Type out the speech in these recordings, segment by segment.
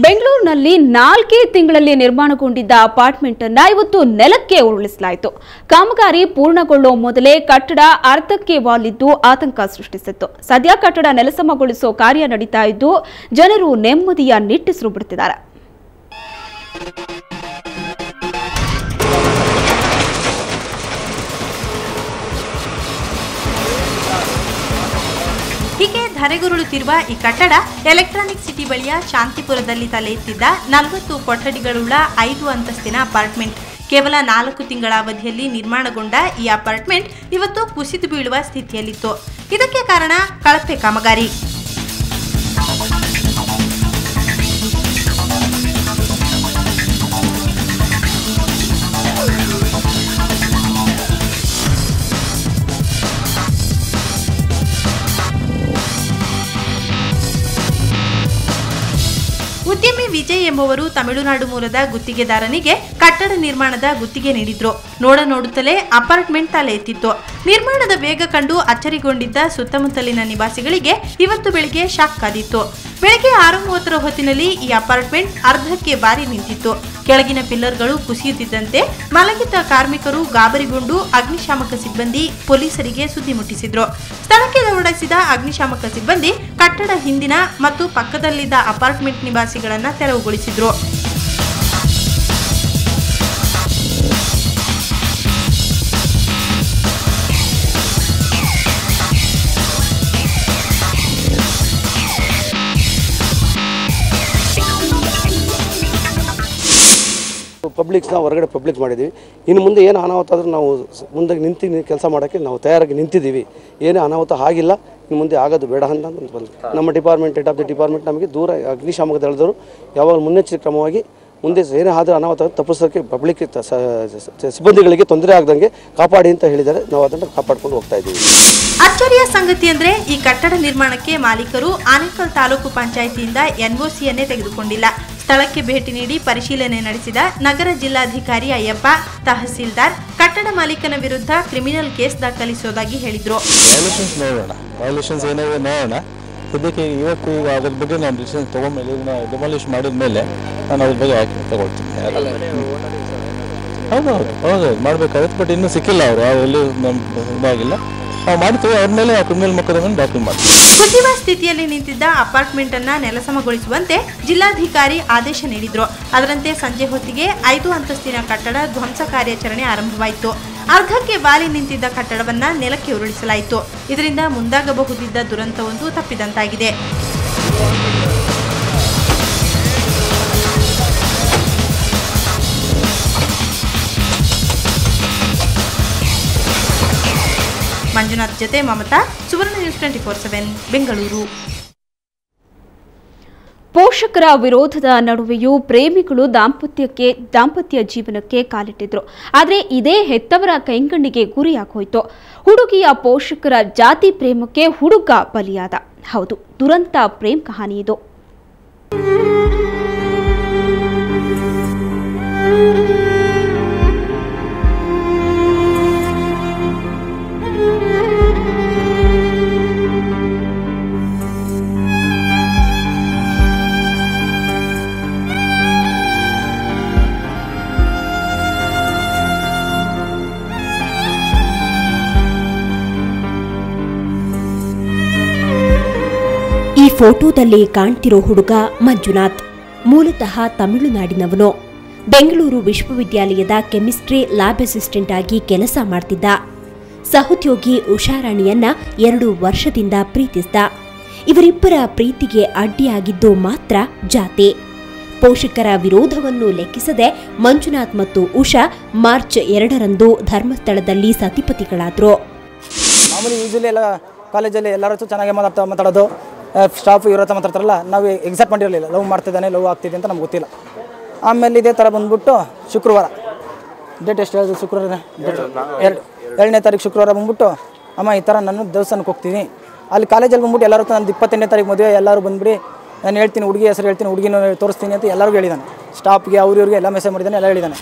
ಬೆಂಗಳೂರಿನಲ್ಲಿ 4 ತಿಂಗಳಲ್ಲಿ ನಿರ್ಮಾಣಗೊಂಡಿದ್ದ ಅಪಾರ್ಟ್ಮೆಂಟ್ ಅನ್ನು ಇವತ್ತು ನೆಲಕ್ಕೆ ಉರುಳಿಸಲಾಯಿತು. ಕಾಮಗಾರಿ ಪೂರ್ಣಗೊಳ್ಳುವ ಮೊದಲೇ ಕಟ್ಟಡ ಅರ್ಧಕ್ಕೆ ವಾಲಿದ್ದು ಆತಂಕ ಸೃಷ್ಟಿಸಿತ್ತು. ಸದ್ಯ ಕಟ್ಟಡ ನೆಲಸಮಗೊಳಿಸುವ ಕಾರ್ಯ ನಡೀತಾ ಇದ್ದು ಜನರು ನೆಮ್ಮದಿಯ ನಿಟ್ಟುಸಿರು ಬಿಡುತ್ತಿದ್ದಾರೆ. ಹೀಗೆ ಧರೆಗುರುಳುತ್ತಿರುವ ಈ ಕಟ್ಟಡ ಎಲೆಕ್ಟ್ರಾನಿಕ್ ಸಿಟಿ ಬಳಿಯ ಶಾಂತಿಪುರದಲ್ಲಿ ತಲೆ ಎತ್ತಿದ್ದ 40 ಕೊಠಡಿಗಳುಳ್ಳ 5 ಅಂತಸ್ತಿನ ಅಪಾರ್ಟ್ಮೆಂಟ್. ಕೇವಲ 4 ತಿಂಗಳ ಅವಧಿಯಲ್ಲಿ ನಿರ್ಮಾಣಗೊಂಡ ಈ ಅಪಾರ್ಟ್ಮೆಂಟ್ ಇವತ್ತು ಕುಸಿದು ಬೀಳುವ ಸ್ಥಿತಿಯಲ್ಲಿತ್ತು. ಇದಕ್ಕೆ ಕಾರಣ ಕಳಪೆ ಕಾಮಗಾರಿ. ಉದ್ಯಮಿ ವಿಜಯ್ ಎಂಬುವರು ತಮಿಳುನಾಡು ಮೂಲದ ಗುತ್ತಿಗೆದಾರನಿಗೆ ಕಟ್ಟಡ ನಿರ್ಮಾಣದ ಗುತ್ತಿಗೆ ನೀಡಿದ್ರು. ನೋಡುತ್ತಲೇ ಅಪಾರ್ಟ್ಮೆಂಟ್ ತಲೆ ಎತ್ತಿತ್ತು. ನಿರ್ಮಾಣದ ವೇಗ ಕಂಡು ಅಚ್ಚರಿಗೊಂಡಿದ್ದ ಸುತ್ತಮುತ್ತಲಿನ ನಿವಾಸಿಗಳಿಗೆ ಇವತ್ತು ಬೆಳಿಗ್ಗೆ ಶಾಕ್ ಕಾದಿತ್ತು. ಬೆಳಗ್ಗೆ 6:30 ಹೊತ್ತಿನಲ್ಲಿ ಈ ಅಪಾರ್ಟ್ಮೆಂಟ್ ಅರ್ಧಕ್ಕೆ ಬಾರಿ ನಿಂತಿತ್ತು. ಕೆಳಗಿನ ಪಿಲ್ಲರ್ಗಳು ಕುಸಿಯುತ್ತಿದ್ದಂತೆ ಮಲಗಿದ್ದ ಕಾರ್ಮಿಕರು ಗಾಬರಿಗೊಂಡು ಅಗ್ನಿಶಾಮಕ ಸಿಬ್ಬಂದಿ ಪೊಲೀಸರಿಗೆ ಸುದ್ದಿ ಮುಟ್ಟಿಸಿದ್ರು. ಸ್ಥಳಕ್ಕೆ ದೌಡಾಯಿಸಿದ ಅಗ್ನಿಶಾಮಕ ಸಿಬ್ಬಂದಿ ಕಟ್ಟಡ ಹಿಂದಿನ ಮತ್ತು ಪಕ್ಕದಲ್ಲಿದ್ದ ಅಪಾರ್ಟ್ಮೆಂಟ್ ನಿವಾಸಿಗಳನ್ನ ತೆರವುಗೊಳಿಸಿದ್ರು. ಪಬ್ಲಿಕ್ಸ್ನ ಹೊರಗಡೆ ಪಬ್ಲಿಕ್ ಮಾಡಿದ್ದೀವಿ. ಇನ್ನು ಮುಂದೆ ಏನು ಅನಾಹುತ ಆದರೂ ನಾವು ಮುಂದೆ ನಿಂತು ಕೆಲಸ ಮಾಡೋಕ್ಕೆ ನಾವು ತಯಾರಾಗಿ ನಿಂತಿದ್ದೀವಿ. ಏನೇ ಅನಾಹುತ ಆಗಿಲ್ಲ, ಇನ್ನು ಮುಂದೆ ಆಗೋದು ಬೇಡ ಅಂತ ಬಂದು ನಮ್ಮ department head of the department ನಮಗೆ ದೂರ ಅಗ್ನಿಶಾಮಕ ದಳದವರು ಯಾವಾಗ ಮುನ್ನೆಚ್ಚರಿಕೆ ಕ್ರಮವಾಗಿ ಮುಂದೆ ಏನೇ ಆದರೂ ಅನಾಹುತ ತಪ್ಪಿಸೋಕ್ಕೆ ಪಬ್ಲಿಕ್ ಸಿಬ್ಬಂದಿಗಳಿಗೆ ತೊಂದರೆ ಆಗದಂಗೆ ಕಾಪಾಡಿ ಅಂತ ಹೇಳಿದ್ದಾರೆ. ನಾವು ಅದನ್ನು ಕಾಪಾಡ್ಕೊಂಡು ಹೋಗ್ತಾ ಇದ್ದೀವಿ. ಅಚ್ಚರಿಯ ಸಂಗತಿ ಅಂದ್ರೆ ಈ ಕಟ್ಟಡ ನಿರ್ಮಾಣಕ್ಕೆ ಮಾಲೀಕರು ಆನೇಕಲ್ ತಾಲೂಕು ಪಂಚಾಯಿತಿಯಿಂದ ಎನ್ಒಸಿಯನ್ನೇ ತೆಗೆದುಕೊಂಡಿಲ್ಲ. ಸ್ಥಳಕ್ಕೆ ಭೇಟಿ ನೀಡಿ ಪರಿಶೀಲನೆ ನಡೆಸಿದ ನಗರ ಜಿಲ್ಲಾಧಿಕಾರಿ ಅಯ್ಯಪ್ಪ, ತಹಸೀಲ್ದಾರ್ ಕಟ್ಟಡ ಮಾಲೀಕನ ವಿರುದ್ಧ ಕ್ರಿಮಿನಲ್ ಕೇಸ್ ದಾಖಲಿಸುವುದಾಗಿ ಹೇಳಿದ್ರು. ಇದಕ್ಕೆ ಇವತ್ತು ಈಗ ಅದ್ರ ಬಗ್ಗೆ ನಾನು ಡಿಸಿಷನ್ ತಗೊಂಡ್ಮೇಲೆ ಇದನ್ನ ಡಿಮಾಲಿಷ್ ಮಾಡಿದ ಮೇಲೆ ನಾನು ಅದ್ರ ಬಗ್ಗೆ ಆ್ಯಕ್ಷನ್ ತಗೊಳ್ತೀನಿ. ಹೌದು ಮಾಡಬೇಕಾಗುತ್ತೆ, ಬಟ್ ಇನ್ನೂ ಸಿಕ್ಕಿಲ್ಲ ಅವರು ಎಲ್ಲಿ ಇದಾಗಿಲ್ಲ. ನಾವು ಮಾಡ್ತೀವಿ, ಅವ್ರ ಮೇಲೆ ಕ್ರಿಮಿನಲ್ ಮೊಕದ್ದಮೆ ದಾಖಲು ಮಾಡ್ತೀವಿ. ಕುಸಿಯುವ ಸ್ಥಿತಿಯಲ್ಲಿ ನಿಂತಿದ್ದ ಅಪಾರ್ಟ್ಮೆಂಟ್ ಅನ್ನ ನೆಲಸಮಗೊಳಿಸುವಂತೆ ಜಿಲ್ಲಾಧಿಕಾರಿ ಆದೇಶ ನೀಡಿದ್ರು. ಅದರಂತೆ ಸಂಜೆ ಹೊತ್ತಿಗೆ 5 ಅಂತಸ್ತಿನ ಕಟ್ಟಡ ಧ್ವಂಸ ಕಾರ್ಯಾಚರಣೆ ಆರಂಭವಾಯಿತು. ಅರ್ಧಕ್ಕೆ ಬಾಲಿ ನಿಂತಿದ್ದ ಕಟ್ಟಡವನ್ನ ನೆಲಕ್ಕೆ ಉರುಳಿಸಲಾಯಿತು. ಇದರಿಂದ ಮುಂದಾಗಬಹುದಿದ್ದ ದುರಂತವೊಂದು ತಪ್ಪಿದಂತಾಗಿದೆ. ಮಂಜುನಾಥ್ ಜೊತೆ ಮಮತಾ, ಸುವರ್ಣ ನ್ಯೂಸ್ 24/7 ಬೆಂಗಳೂರು. ಪೋಷಕರ ವಿರೋಧದ ನಡುವೆಯೂ ಪ್ರೇಮಿಗಳು ದಾಂಪತ್ಯ ಜೀವನಕ್ಕೆ ಕಾಲಿಟ್ಟಿದ್ರು. ಆದರೆ ಇದೇ ಹೆತ್ತವರ ಕೈಂಕಣ್ಣಿಗೆ ಗುರಿಯಾಗೋಯ್ತು. ಹುಡುಗಿಯ ಪೋಷಕರ ಜಾತಿ ಪ್ರೇಮಕ್ಕೆ ಹುಡುಗ ಬಲಿಯಾದ. ಹೌದು, ದುರಂತ ಪ್ರೇಮ್ ಕಹಾನಿ ಇದು. ಈ ಫೋಟೋದಲ್ಲಿ ಕಾಣ್ತಿರೋ ಹುಡುಗ ಮಂಜುನಾಥ್. ಮೂಲತಃ ತಮಿಳುನಾಡಿನವನು. ಬೆಂಗಳೂರು ವಿಶ್ವವಿದ್ಯಾಲಯದ ಕೆಮಿಸ್ಟ್ರಿ ಲ್ಯಾಬ್ ಅಸಿಸ್ಟೆಂಟ್ ಆಗಿ ಕೆಲಸ ಮಾಡ್ತಿದ್ದ. ಸಹೋದ್ಯೋಗಿ ಉಷಾರಾಣಿಯನ್ನ 2 ವರ್ಷದಿಂದ ಪ್ರೀತಿಸಿದ. ಇವರಿಬ್ಬರ ಪ್ರೀತಿಗೆ ಅಡ್ಡಿಯಾಗಿದ್ದು ಮಾತ್ರ ಜಾತಿ. ಪೋಷಕರ ವಿರೋಧವನ್ನು ಲೆಕ್ಕಿಸದೆ ಮಂಜುನಾಥ್ ಮತ್ತು ಉಷಾ ಮಾರ್ಚ್ 2ರಂದು ಧರ್ಮಸ್ಥಳದಲ್ಲಿ ಸತಿಪತಿಗಳಾದ್ರು. ಕಾಲೇಜಲ್ಲಿ ಎಲ್ಲರೂ ಚೆನ್ನಾಗಿ ಮಾತಾಡೋದು, ಸ್ಟಾಫ್ ಇವ್ರ ಹತ್ರ ಮಾತಾಡ್ತಾರಲ್ಲ, ನಾವು ಎಕ್ಸಾಕ್ಟ್ ಮಾಡಿರಲಿಲ್ಲ. ಲವ್ ಮಾಡ್ತಿದ್ದಾನೆ, ಲವ್ ಆಗ್ತಿದೆ ಅಂತ ನಮ್ಗೆ ಗೊತ್ತಿಲ್ಲ. ಆಮೇಲೆ ಇದೇ ಥರ ಬಂದ್ಬಿಟ್ಟು ಶುಕ್ರವಾರ, ಡೇಟ್ ಎಷ್ಟು ಹೇಳಿದ್ರು, ಶುಕ್ರವಾರ 2ನೇ ತಾರೀಕು ಶುಕ್ರವಾರ ಬಂದ್ಬಿಟ್ಟು, ಅಮ್ಮ ಈ ಥರ ನಾನು ದೇವಸ್ಥಾನಕ್ಕೆ ಹೋಗ್ತೀನಿ, ಅಲ್ಲಿ ಕಾಲೇಜಲ್ಲಿ ಬಂದ್ಬಿಟ್ಟು ಎಲ್ಲರೂ ನಂದು 28ನೇ ತಾರೀಕು ಮದುವೆ, ಎಲ್ಲರೂ ಬಂದುಬಿಡಿ, ನಾನು ಹೇಳ್ತೀನಿ, ಹುಡುಗಿ ಹೆಸರು ಹೇಳ್ತೀನಿ, ಹುಡುಗಿನ ತೋರಿಸ್ತೀನಿ ಅಂತ ಎಲ್ಲರಿಗೂ ಹೇಳಿದ್ದಾನೆ. ಸ್ಟಾಫ್ಗೆ ಅವ್ರಿಗೆ ಎಲ್ಲ ಮೆಸೇಜ್ ಮಾಡಿದ್ದಾನೆ, ಎಲ್ಲ ಹೇಳಿದ್ದಾನೆ.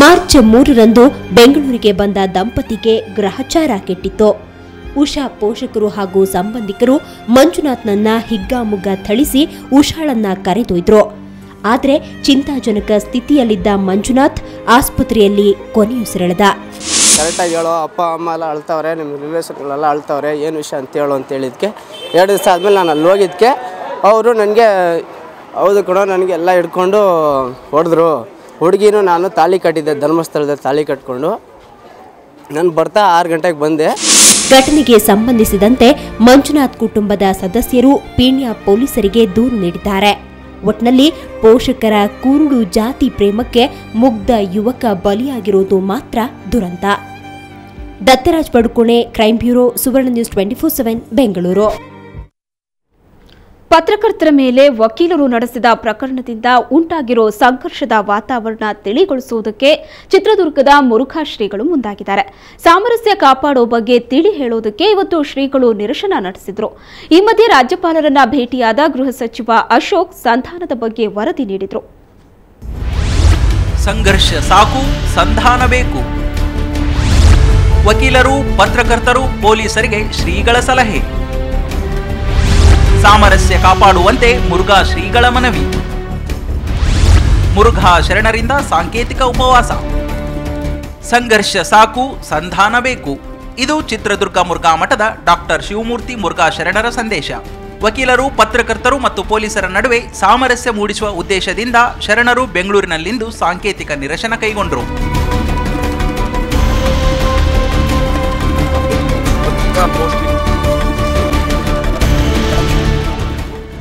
ಮಾರ್ಚ್ 3ರಂದು ಬೆಂಗಳೂರಿಗೆ ಬಂದ ದಂಪತಿಗೆ ಗ್ರಹಚಾರ ಕೆಟ್ಟಿತ್ತು. ಉಷಾ ಪೋಷಕರು ಹಾಗೂ ಸಂಬಂಧಿಕರು ಮಂಜುನಾಥ್ನನ್ನ ಹಿಗ್ಗಾಮುಗ್ಗಾ ಥಳಿಸಿ ಉಷಾಳನ್ನ ಕರೆದೊಯ್ದ್ರು. ಆದರೆ ಚಿಂತಾಜನಕ ಸ್ಥಿತಿಯಲ್ಲಿದ್ದ ಮಂಜುನಾಥ್ ಆಸ್ಪತ್ರೆಯಲ್ಲಿ ಕೊನೆಯುಸಿರೆಳೆದ. ಕರೆಕ್ಟಾಗಿ ಹೇಳೋ, ಅಪ್ಪ ಅಮ್ಮ ಎಲ್ಲ ಅಳ್ತವ್ರೆ, ನಿಮ್ಮ ರಿಲೇಷನ್ಗಳೆಲ್ಲ ಅಳ್ತವ್ರೆ, ಏನು ವಿಷಯ ಅಂತ ಹೇಳು ಅಂತ ಹೇಳಿದ್ಕೆ 2 ದಿವಸ ಆದಮೇಲೆ ನಾನು ಅಲ್ಲಿ ಹೋಗಿದ್ದಕ್ಕೆ ಅವರು ನನಗೆ ಹೌದು ಕಣೋ ನನಗೆ ಎಲ್ಲ ಹಿಡ್ಕೊಂಡು ಹೊಡೆದ್ರು. ಹುಡುಗಿನೂ ನಾನು ತಾಳಿ ಕಟ್ಟಿದ್ದೆ, ಧರ್ಮಸ್ಥಳದಲ್ಲಿ ತಾಳಿ ಕಟ್ಕೊಂಡು ನಾನು ಬರ್ತಾ 6 ಗಂಟೆಗೆ ಬಂದೆ. ಘಟನೆಗೆ ಸಂಬಂಧಿಸಿದಂತೆ ಮಂಜುನಾಥ್ ಕುಟುಂಬದ ಸದಸ್ಯರು ಪೀಣ್ಯ ಪೊಲೀಸರಿಗೆ ದೂರು ನೀಡಿದ್ದಾರೆ. ಒಟ್ನಲ್ಲಿ ಪೋಷಕರ ಕುರುಡು ಜಾತಿ ಪ್ರೇಮಕ್ಕೆ ಮುಗ್ಧ ಯುವಕ ಬಲಿಯಾಗಿರುವುದು ಮಾತ್ರ ದುರಂತ. ದತ್ತರಾಜ್ ಬಡುಕೋಣೆ, ಕ್ರೈಮ್ ಬ್ಯೂರೋ, ಸುವರ್ಣ ನ್ಯೂಸ್ 24/7 ಬೆಂಗಳೂರು. ಪತ್ರಕರ್ತರ ಮೇಲೆ ವಕೀಲರು ನಡೆಸಿದ ಪ್ರಕರಣದಿಂದ ಉಂಟಾಗಿರೋ ಸಂಘರ್ಷದ ವಾತಾವರಣ ತಿಳಿಗೊಳಿಸುವುದಕ್ಕೆ ಚಿತ್ರದುರ್ಗದ ಮುರುಘಾ ಶ್ರೀಗಳು ಮುಂದಾಗಿದ್ದಾರೆ. ಸಾಮರಸ್ಯ ಕಾಪಾಡೋ ಬಗ್ಗೆ ತಿಳಿ ಹೇಳೋದಕ್ಕೆ ಇವತ್ತು ಶ್ರೀಗಳು ನಿರಶನ ನಡೆಸಿದ್ರು. ಈ ಮಧ್ಯೆ ರಾಜ್ಯಪಾಲರನ್ನ ಭೇಟಿಯಾದ ಗೃಹ ಸಚಿವ ಅಶೋಕ್ ಸಂಧಾನದ ಬಗ್ಗೆ ವರದಿ ನೀಡಿದ್ರು. ಸಂಘರ್ಷ ಸಾಕು, ಸಂಧಾನ ಬೇಕು. ವಕೀಲರು, ಪತ್ರಕರ್ತರು, ಪೊಲೀಸರಿಗೆ ಶ್ರೀಗಳ ಸಲಹೆ. ಸಾಮರಸ್ಯ ಕಾಪಾಡುವಂತೆ ಮುರುಘಾ ಶ್ರೀಗಳ ಮನವಿ. ಮುರುಘಾ ಶರಣರಿಂದ ಸಾಂಕೇತಿಕ ಉಪವಾಸ. ಸಂಘರ್ಷ ಸಾಕು, ಸಂಧಾನ ಬೇಕು. ಇದು ಚಿತ್ರದುರ್ಗ ಮುರುಘಾ ಮಠದ ಡಾಕ್ಟರ್ ಶಿವಮೂರ್ತಿ ಮುರುಘಾ ಶರಣರ ಸಂದೇಶ. ವಕೀಲರು, ಪತ್ರಕರ್ತರು ಮತ್ತು ಪೊಲೀಸರ ನಡುವೆ ಸಾಮರಸ್ಯ ಮೂಡಿಸುವ ಉದ್ದೇಶದಿಂದ ಶರಣರು ಬೆಂಗಳೂರಿನಲ್ಲಿಂದು ಸಾಂಕೇತಿಕ ನಿರಶನ ಕೈಗೊಂಡರು.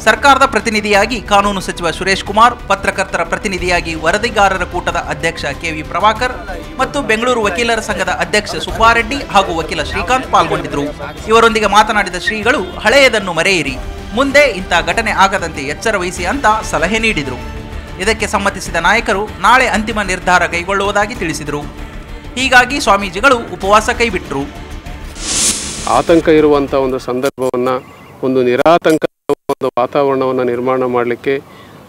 ಸರ್ಕಾರದ ಪ್ರತಿನಿಧಿಯಾಗಿ ಕಾನೂನು ಸಚಿವ ಸುರೇಶ್ ಕುಮಾರ್, ಪತ್ರಕರ್ತರ ಪ್ರತಿನಿಧಿಯಾಗಿ ವರದಿಗಾರರ ಕೂಟದ ಅಧ್ಯಕ್ಷ ಕೆವಿ ಪ್ರಭಾಕರ್ ಮತ್ತು ಬೆಂಗಳೂರು ವಕೀಲರ ಸಂಘದ ಅಧ್ಯಕ್ಷ ಸುಬ್ಬಾರೆಡ್ಡಿ ಹಾಗೂ ವಕೀಲ ಶ್ರೀಕಾಂತ್ ಪಾಲ್ಗೊಂಡಿದ್ದರು. ಇವರೊಂದಿಗೆ ಮಾತನಾಡಿದ ಶ್ರೀಗಳು ಹಳೆಯದನ್ನು ಮರೆಯಿರಿ, ಮುಂದೆ ಇಂಥ ಘಟನೆ ಆಗದಂತೆ ಎಚ್ಚರ ವಹಿಸಿ ಅಂತ ಸಲಹೆ ನೀಡಿದರು. ಇದಕ್ಕೆ ಸಮ್ಮತಿಸಿದ ನಾಯಕರು ನಾಳೆ ಅಂತಿಮ ನಿರ್ಧಾರ ಕೈಗೊಳ್ಳುವುದಾಗಿ ತಿಳಿಸಿದರು. ಹೀಗಾಗಿ ಸ್ವಾಮೀಜಿಗಳು ಉಪವಾಸ ಕೈಬಿಟ್ಟರು. ಆತಂಕ ಇರುವಂಥ ಒಂದು ಸಂದರ್ಭವನ್ನು, ಒಂದು ನಿರಾತಂಕ ಒಂದು ವಾತಾವರಣವನ್ನು ನಿರ್ಮಾಣ ಮಾಡಲಿಕ್ಕೆ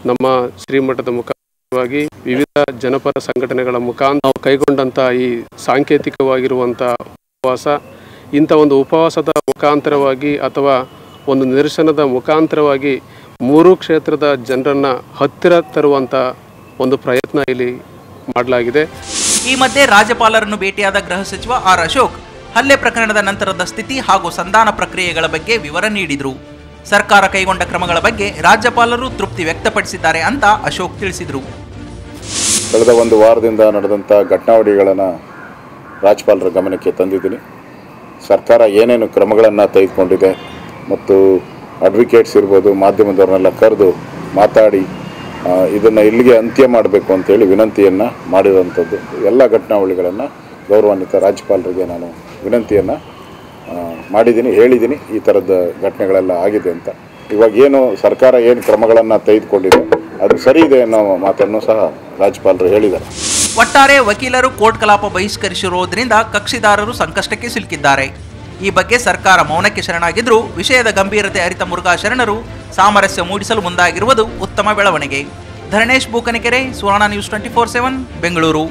ನಮ್ಮ ಶ್ರೀಮಠದ ಮುಖಾಂತರವಾಗಿ ವಿವಿಧ ಜನಪರ ಸಂಘಟನೆಗಳ ಮುಖಾಂತರ ನಾವು ಕೈಗೊಂಡಂಥ ಈ ಸಾಂಕೇತಿಕವಾಗಿರುವಂಥ ಉಪವಾಸ, ಇಂಥ ಒಂದು ಉಪವಾಸದ ಮುಖಾಂತರವಾಗಿ ಅಥವಾ ಒಂದು ನಿರಸನದ ಮುಖಾಂತರವಾಗಿ 3 ಕ್ಷೇತ್ರದ ಜನರನ್ನು ಹತ್ತಿರ ತರುವಂಥ ಒಂದು ಪ್ರಯತ್ನ ಇಲ್ಲಿ ಮಾಡಲಾಗಿದೆ. ಈ ಮಧ್ಯೆ ರಾಜ್ಯಪಾಲರನ್ನು ಭೇಟಿಯಾದ ಗೃಹ ಸಚಿವ ಆರ್ ಅಶೋಕ್ ಹಲ್ಲೆ ಪ್ರಕರಣದ ನಂತರದ ಸ್ಥಿತಿ ಹಾಗೂ ಸಂಧಾನ ಪ್ರಕ್ರಿಯೆಗಳ ಬಗ್ಗೆ ವಿವರ ನೀಡಿದರು. ಸರ್ಕಾರ ಕೈಗೊಂಡ ಕ್ರಮಗಳ ಬಗ್ಗೆ ರಾಜ್ಯಪಾಲರು ತೃಪ್ತಿ ವ್ಯಕ್ತಪಡಿಸಿದ್ದಾರೆ ಅಂತ ಅಶೋಕ್ ತಿಳಿಸಿದರು. ಕಳೆದ 1 ವಾರದಿಂದ ನಡೆದಂಥ ಘಟನಾವಳಿಗಳನ್ನು ರಾಜ್ಯಪಾಲರ ಗಮನಕ್ಕೆ ತಂದಿದ್ದೀನಿ. ಸರ್ಕಾರ ಏನೇನು ಕ್ರಮಗಳನ್ನು ತೆಗೆದುಕೊಂಡಿದೆ ಮತ್ತು ಅಡ್ವೊಕೇಟ್ಸ್ ಇರ್ಬೋದು, ಮಾಧ್ಯಮದವ್ರನ್ನೆಲ್ಲ ಕರೆದು ಮಾತಾಡಿ ಇದನ್ನು ಇಲ್ಲಿಗೆ ಅಂತ್ಯ ಮಾಡಬೇಕು ಅಂತೇಳಿ ವಿನಂತಿಯನ್ನು ಮಾಡಿರುವಂಥದ್ದು. ಎಲ್ಲ ಘಟನಾವಳಿಗಳನ್ನು ಗೌರವಾನ್ವಿತ ರಾಜ್ಯಪಾಲರಿಗೆ ನಾನು ವಿನಂತಿಯನ್ನು ಮಾಡಿದ್ದೀನಿ, ಹೇಳಿದ್ದೀನಿ ಈ ಥರದ ಘಟನೆಗಳೆಲ್ಲ ಆಗಿದೆ ಅಂತ. ಇವಾಗ ಏನು ಸರ್ಕಾರ ಏನು ಕ್ರಮಗಳನ್ನು ತೆಗೆದುಕೊಂಡಿದೆ ಅದು ಸರಿ ಇದೆ ಅನ್ನೋ ಮಾತನ್ನು ಸಹ ರಾಜ್ಯಪಾಲರು ಹೇಳಿದ್ದಾರೆ. ಒಟ್ಟಾರೆ ವಕೀಲರು ಕೋರ್ಟ್ ಕಲಾಪ ಬಹಿಷ್ಕರಿಸಿರುವುದರಿಂದ ಕಕ್ಷಿದಾರರು ಸಂಕಷ್ಟಕ್ಕೆ ಸಿಲುಕಿದ್ದಾರೆ. ಈ ಬಗ್ಗೆ ಸರ್ಕಾರ ಮೌನಕ್ಕೆ ಶರಣಾಗಿದ್ದರೂ ವಿಷಯದ ಗಂಭೀರತೆ ಅರಿತ ಮುರುಘಾ ಶರಣರು ಸಾಮರಸ್ಯ ಮೂಡಿಸಲು ಮುಂದಾಗಿರುವುದು ಉತ್ತಮ ಬೆಳವಣಿಗೆ. ಧರಣೇಶ್ ಬೂಕನಕೆರೆ, ಸುವರ್ಣ ನ್ಯೂಸ್ 24/7 ಬೆಂಗಳೂರು.